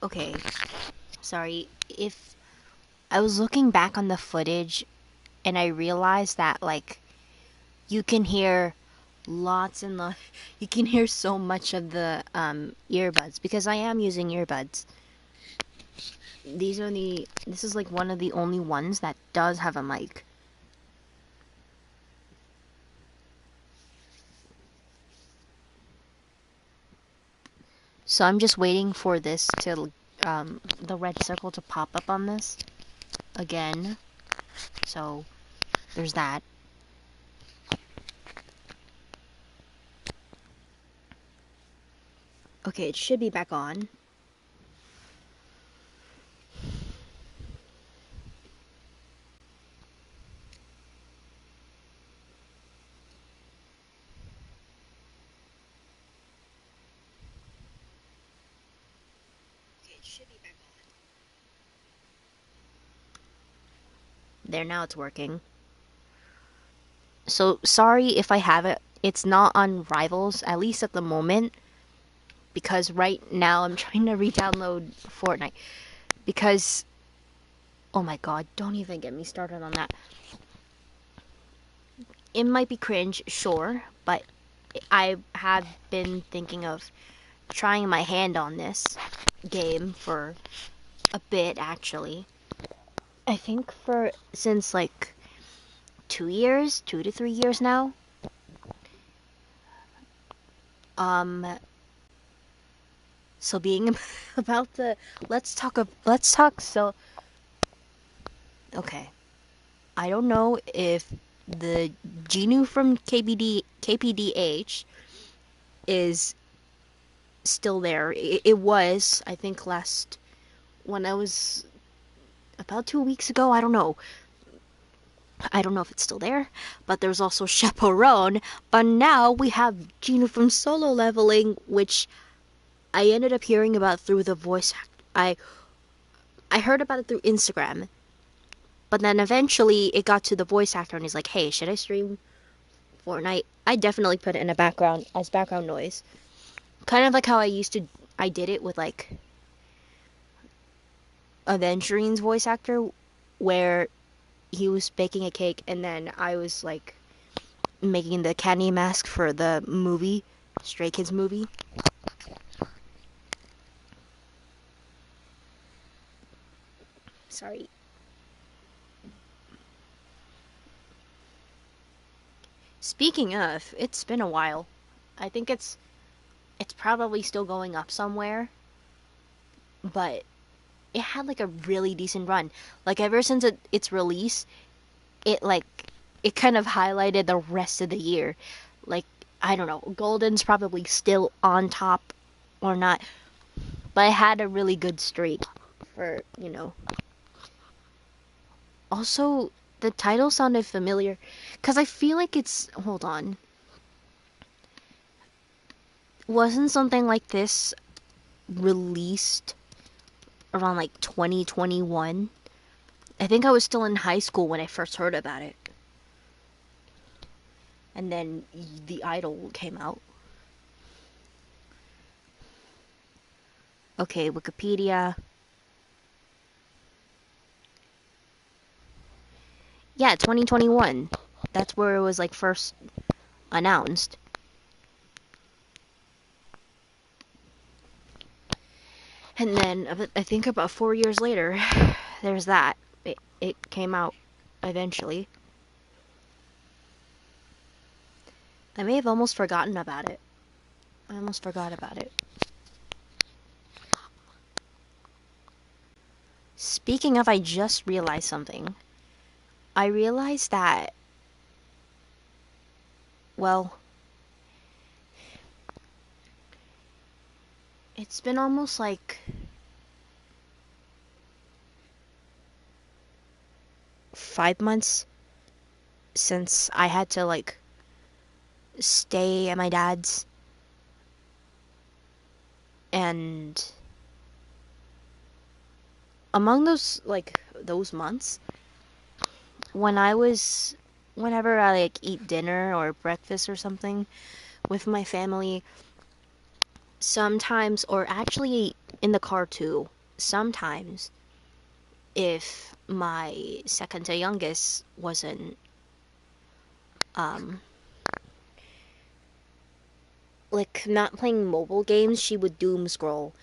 Okay, sorry. If I was looking back on the footage and I realized that, like, you can hear lots and lots, you can hear so much of the earbuds because I am using earbuds. This is like one of the only ones that does have a mic. So I'm just waiting for this to, the red circle to pop up on this again. So there's that. Okay, it should be back on. Okay, it should be back on. There, now it's working. So sorry if I have it. It's not on Rivals, at least at the moment, because right now I'm trying to re-download Fortnite. Because, oh my god, don't even get me started on that. It might be cringe, sure, but I have been thinking of trying my hand on this game for a bit, actually. I think since like 2 years, 2 to 3 years now. Um, so being about the, let's talk, so, okay. I don't know if the Genu from KPDH is still there. It was, I think, when I was about 2 weeks ago. I don't know. I don't know if it's still there, but there's also Chaperone. But now we have Genu from Solo Leveling, which I ended up hearing about through the voice act. I heard about it through Instagram, but then eventually it got to the voice actor, and he's like, "Hey, should I stream Fortnite?" I definitely put it in a background as background noise, kind of like how I did it with like Avengerine's voice actor, where he was baking a cake, and then I was like making the candy mask for the movie, Stray Kids movie. Sorry. Speaking of, it's been a while. I think it's probably still going up somewhere, but it had like a really decent run. Like ever since its release, it like it kind of highlighted the rest of the year. Like, I don't know, Golden's probably still on top or not, but it had a really good streak for. Also, the title sounded familiar because I feel like hold on. Wasn't something like this released around like 2021? I think I was still in high school when I first heard about it. And then The Idol came out. Okay, Wikipedia. Yeah, 2021. That's where it was like first announced. And then I think about 4 years later, there's that. It came out eventually. I may have almost forgotten about it. I almost forgot about it. Speaking of, I just realized something. I realized that, well, it's been almost like 5 months since I had to like stay at my dad's, and among those months, when I was whenever I like eat dinner or breakfast or something with my family, sometimes, or actually in the car too, sometimes if my second to youngest wasn't um like not playing mobile games, she would doom scroll.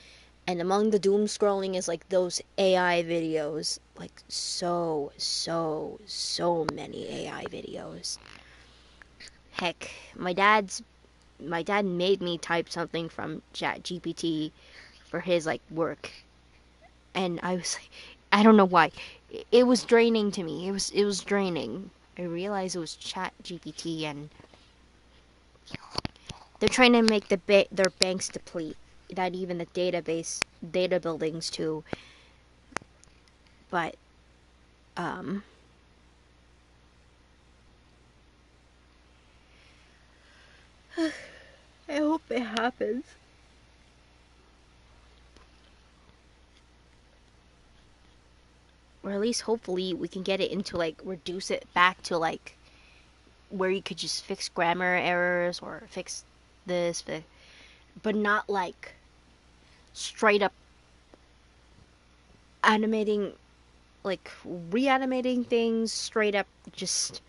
And among the doom scrolling is like those AI videos, like so many AI videos. Heck, my dad made me type something from Chat GPT for his like work, and I was like, I don't know why, it was draining to me. It was draining. I realized it was Chat GPT, and they're trying to make their banks deplete. That even the data buildings too. But um, I hope it happens. Or at least hopefully we can get it into like reduce it back to like where you could just fix grammar errors or fix this, but not like straight up animating, like reanimating things straight up, just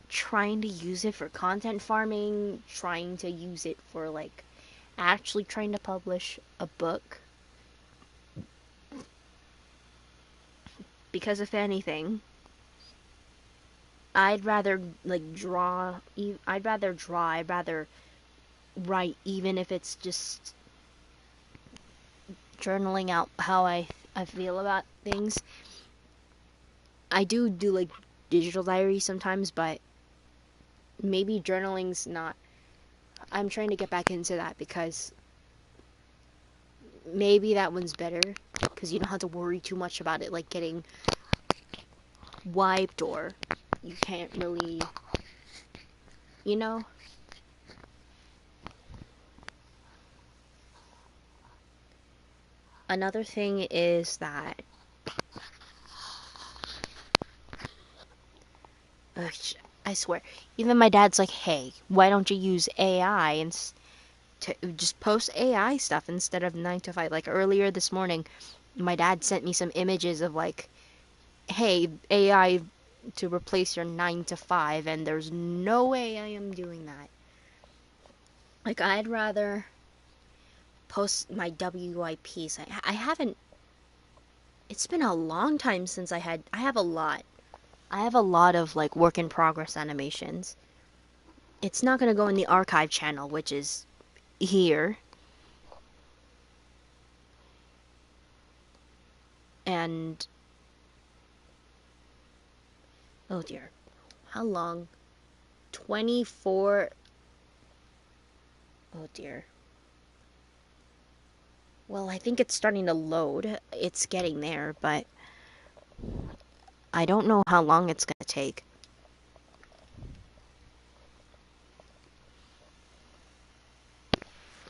trying to use it for content farming, trying to use it for like actually trying to publish a book. Because if anything, I'd rather like I'd rather write, even if it's just journaling out how I feel about things. I do like digital diary sometimes, but maybe journaling's not. I'm trying to get back into that because maybe that one's better because you don't have to worry too much about it, like getting wiped, or you can't really, you know. Another thing is that ugh, I swear, even my dad's like, hey, why don't you use AI and to just post AI stuff instead of 9 to 5. Like earlier this morning, my dad sent me some images of like, hey, AI to replace your 9 to 5, and there's no way I am doing that. Like, I'd rather post my WIPs. I haven't, it's been a long time since I have a lot. I have a lot of like work in progress animations. It's not going to go in the archive channel, which is here. And oh dear, how long? 24. Oh dear. Well, I think it's starting to load. It's getting there, but I don't know how long it's going to take.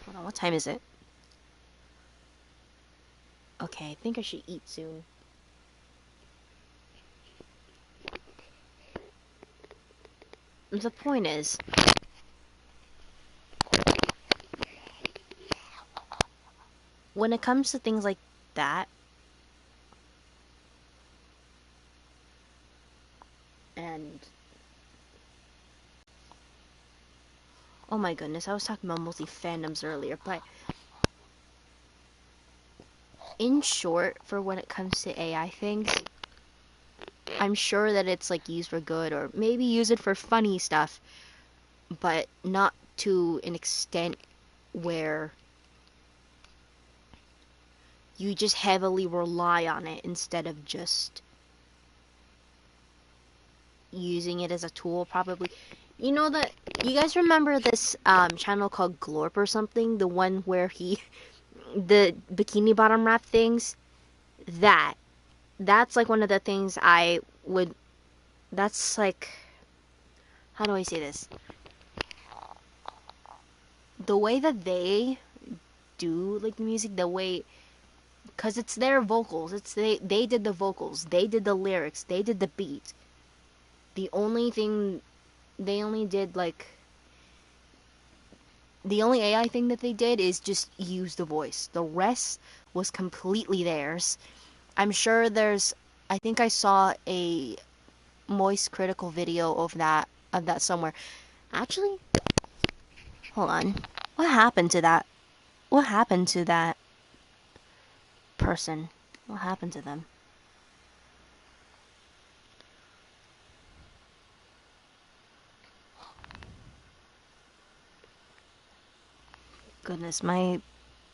Hold on, what time is it? Okay, I think I should eat soon. The point is, when it comes to things like that, and oh my goodness, I was talking about multi fandoms earlier, but in short, for when it comes to AI things, I'm sure that it's like used for good, or maybe use it for funny stuff, but not to an extent where you just heavily rely on it instead of just using it as a tool. Probably, you know, that you guys remember this channel called Glorp or something, the one where he the bikini bottom wrap things. That's like one of the things I would, that's like, how do I say this, the way that they do like the music, the way, because it's their vocals, it's they did the vocals, they did the lyrics, they did the beat. The only thing, they only did like The only AI thing that they did is just use the voice. The rest was completely theirs. I'm sure there's. I think I saw a Moist Critical video of that somewhere. Actually, hold on. What happened to that? What happened to that person? What happened to them? Goodness, my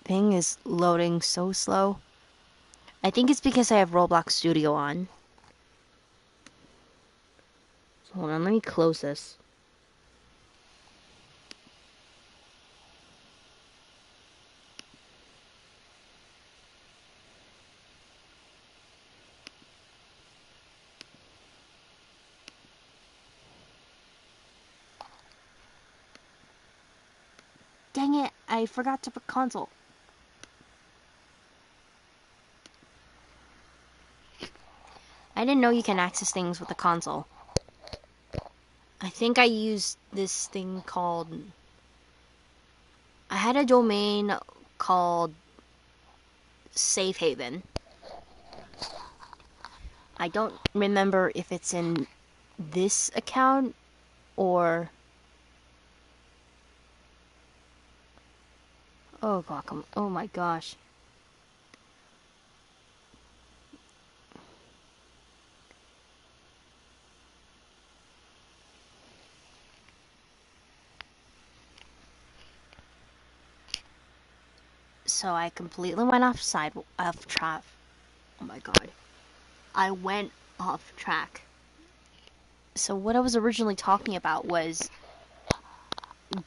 thing is loading so slow. I think it's because I have Roblox Studio on. So hold on, let me close this. Dang it, I forgot to put console. I didn't know you can access things with the console. I think I used this thing called... I had a domain called Safe Haven. I don't remember if it's in this account or... Oh, guacamole. Oh my gosh. So I completely went off track. Oh my god. I went off track. So what I was originally talking about was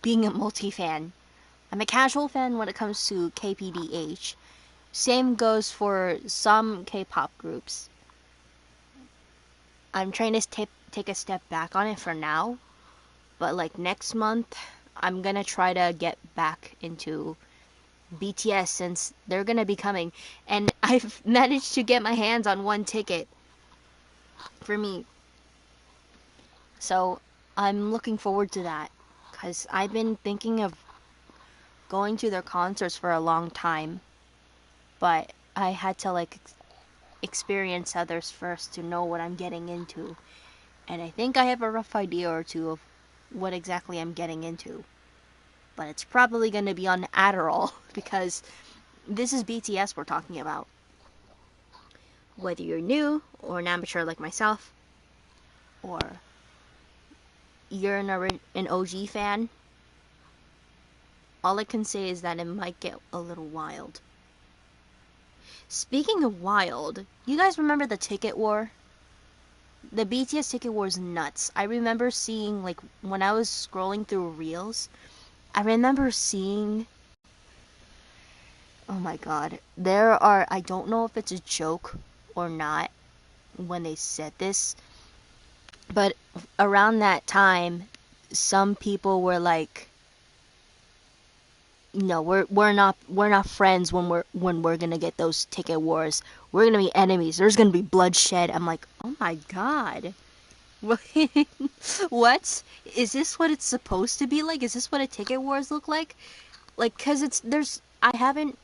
being a multi-fan. I'm a casual fan when it comes to KPDH. Same goes for some K-pop groups. I'm trying to take a step back on it for now, but like next month, I'm gonna try to get back into BTS since they're gonna be coming, and I've managed to get my hands on one ticket for me. So I'm looking forward to that because I've been thinking of going to their concerts for a long time, but I had to like experience others first to know what I'm getting into. And I think I have a rough idea or two of what exactly I'm getting into. But it's probably going to be on Adderall because this is BTS we're talking about. Whether you're new or an amateur like myself, or you're an OG fan, all I can say is that it might get a little wild. Speaking of wild, you guys remember the ticket war? The BTS ticket war is nuts. I remember seeing, like, when I was scrolling through Reels, I remember seeing... Oh my god. I don't know if it's a joke or not when they said this, but around that time, some people were like, no, we're not friends when we're gonna get those ticket wars. We're gonna be enemies. There's gonna be bloodshed. I'm like, oh my god. What? Is this what it's supposed to be like? Is this what a ticket wars look like? Like, cause I haven't,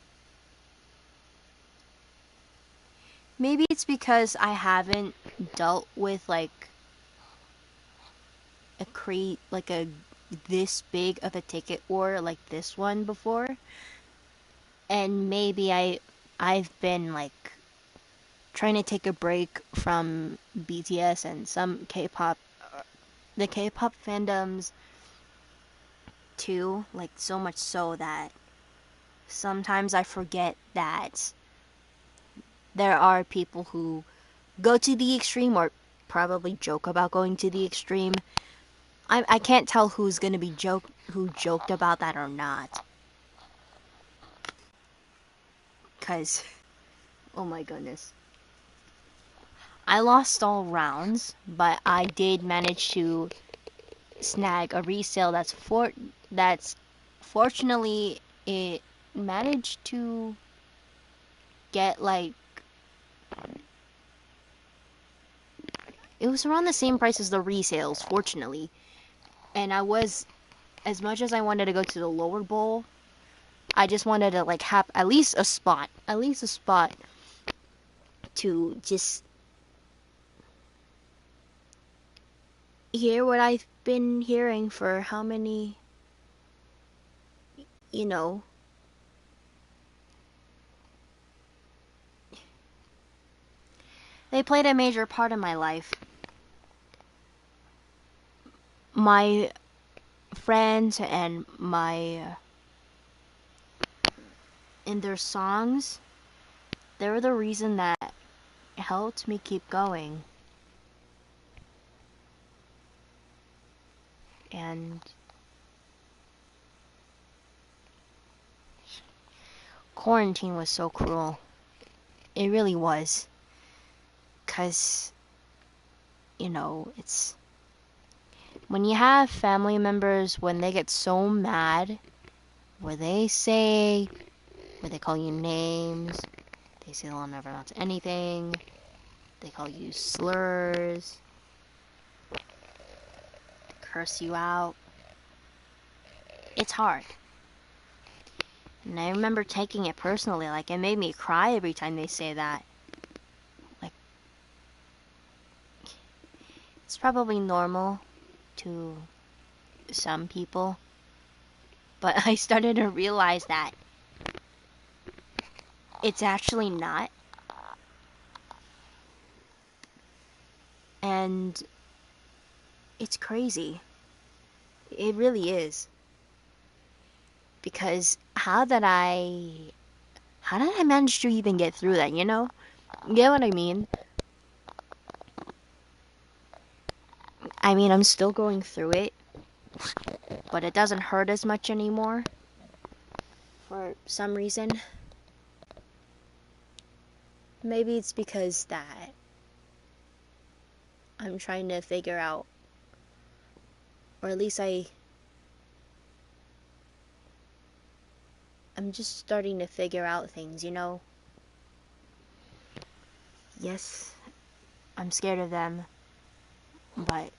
maybe it's because I haven't dealt with like a this big of a ticket war like this one before. And maybe I've been like trying to take a break from BTS and some K-pop, the K-pop fandoms too, like so much so that sometimes I forget that there are people who go to the extreme or probably joke about going to the extreme. I can't tell who's gonna be who joked about that or not, cause oh my goodness. I lost all rounds, but I did manage to snag a resale that's fortunately it managed to get like it was around the same price as the resales, fortunately. And I was as much as I wanted to go to the lower bowl, I just wanted to like have at least a spot, to just hear what I've been hearing for how many, you know, they played a major part in my life. My friends and my in their songs, they're the reason that helped me keep going. And quarantine was so cruel. It really was. 'Cause, it's when you have family members when they get so mad, where they call you names, they say they'll never amount to anything, they call you slurs, curse you out. It's hard. And I remember taking it personally, like it made me cry every time they say that. Like, it's probably normal to some people, but I started to realize that it's actually not. And it's crazy. It really is. Because how did I manage to even get through that, you know? You get what I mean? I mean, I'm still going through it, but it doesn't hurt as much anymore for some reason. Maybe it's because that I'm trying to figure out, or at least I'm just starting to figure out things, you know? Yes, I'm scared of them, but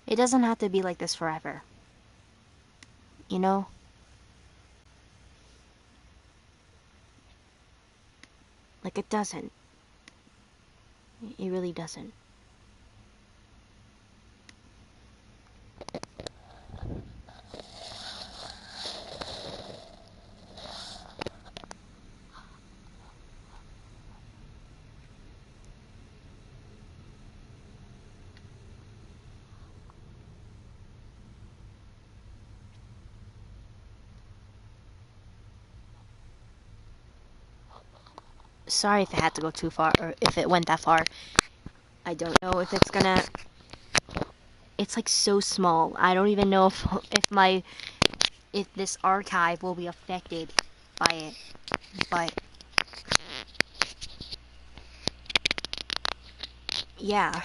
it doesn't have to be like this forever, you know? Like, it doesn't. It really doesn't. Sorry if it had to go too far, or if it went that far. I don't know if it's gonna. It's like so small. I don't even know if this archive will be affected by it. But yeah,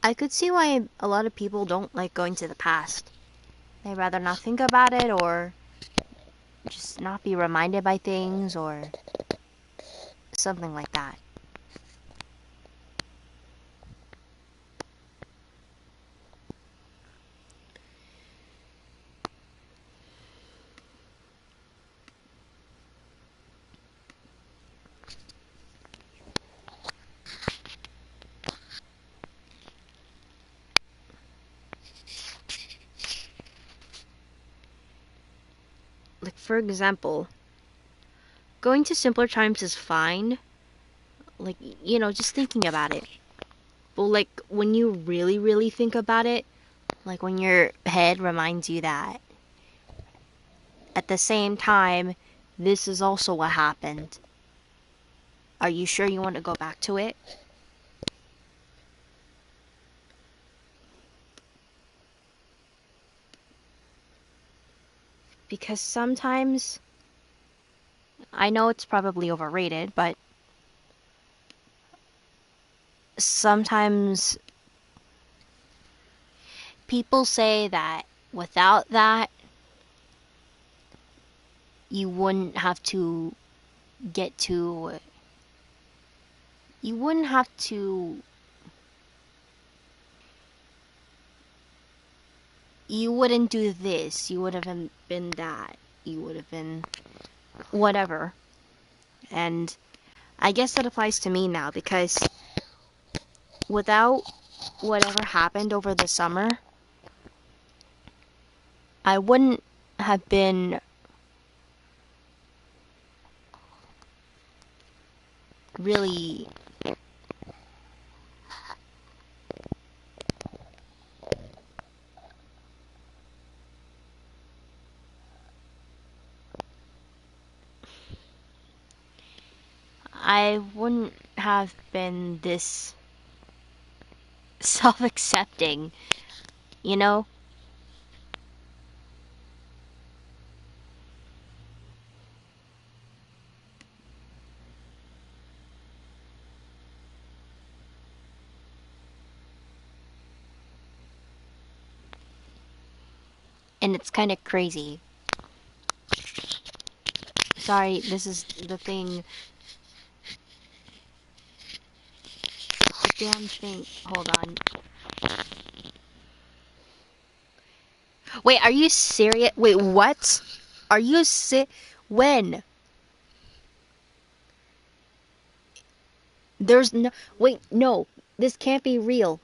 I could see why a lot of people don't like going to the past. They rather not think about it, or just not be reminded by things, or something like that. Like, for example, going to simpler times is fine. Like, just thinking about it. But, like, when you really, really think about it, like, when your head reminds you that at the same time, this is also what happened. Are you sure you want to go back to it? Because sometimes, I know it's probably overrated, but sometimes people say that without that, you wouldn't have to get to, you wouldn't have to, you wouldn't do this, you would have been that, you would have been whatever. And I guess that applies to me now because without whatever happened over the summer, I wouldn't have been really. I wouldn't have been this self accepting, you know? And it's kind of crazy. Sorry, this is the thing. The damn thing. Hold on. Wait, are you serious? Wait, what? Are you When? There's no. Wait, no. This can't be real.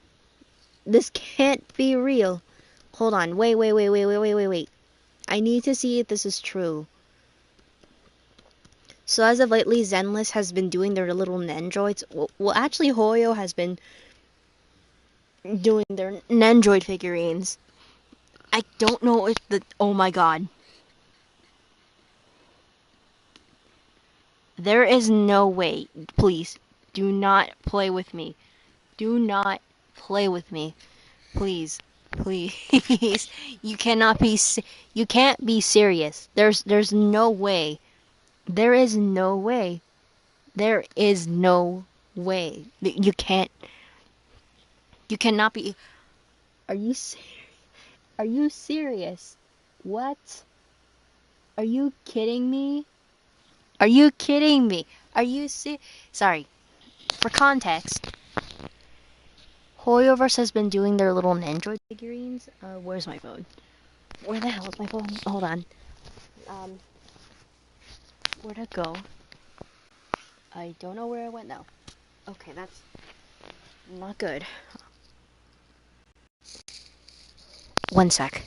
This can't be real. Hold on. Wait. I need to see if this is true. So as of lately, Zenless has been doing their little Nendroids. Well, actually, Hoyo has been doing their Nendroid figurines. I don't know if the. Oh my god. There is no way. Please, do not play with me. Do not play with me. Please. Please. You cannot be. You can't be serious. There's no way. There is no way. There is no way. You can't. You cannot be. Are you serious? Are you serious? What? Are you kidding me? Are you kidding me? Are you Sorry. For context, Hoyoverse has been doing their little Nendroid figurines. Where's my phone? Where the hell is my phone? Hold on. Um, where'd it go? I don't know where it went now. Okay, that's not good. One sec.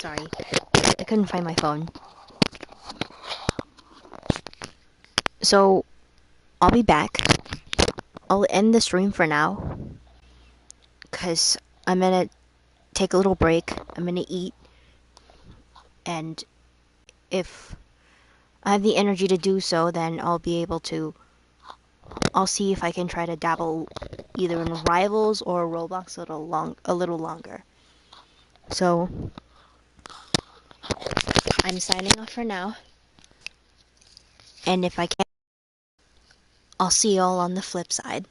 Sorry, I couldn't find my phone. So, I'll be back. I'll end the stream for now, because I'm gonna take a little break. I'm gonna eat, and if I have the energy to do so, then I'll be able to. I'll see if I can try to dabble either in Rivals or Roblox a little longer. So, I'm signing off for now, and if I can, I'll see y'all on the flip side.